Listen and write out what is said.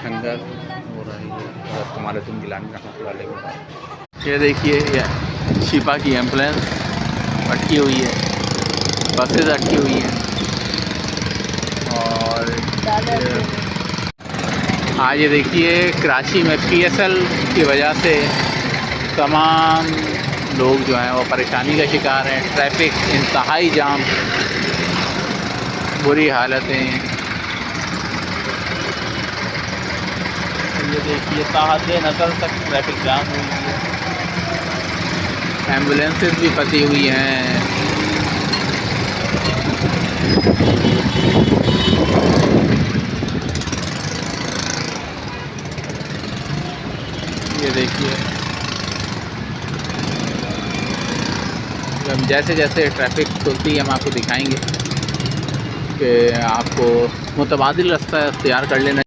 लंगर हो रही है हज़रत कमालुद्दीन गिलानी रहमतुल्लाह अलैह। ये देखिए ये शिपा की एम्बुलेंस अटकी हुई है, बसेस अटकी हुई हैं। और आज ये देखिए कराची में PSL की वजह से तमाम लोग जो हैं वो परेशानी का शिकार हैं। ट्रैफिक इंतहाई जाम, बुरी हालतें। ये देखिए ताहत नज़र तक ट्रैफिक जाम हुई है, एम्बुलेंसेस भी फंसी हुई हैं। ये देखिए जैसे जैसे ट्रैफिक खुलती है हम आपको दिखाएंगे कि आपको मुतबादिल रास्ता इख्तियार कर लेना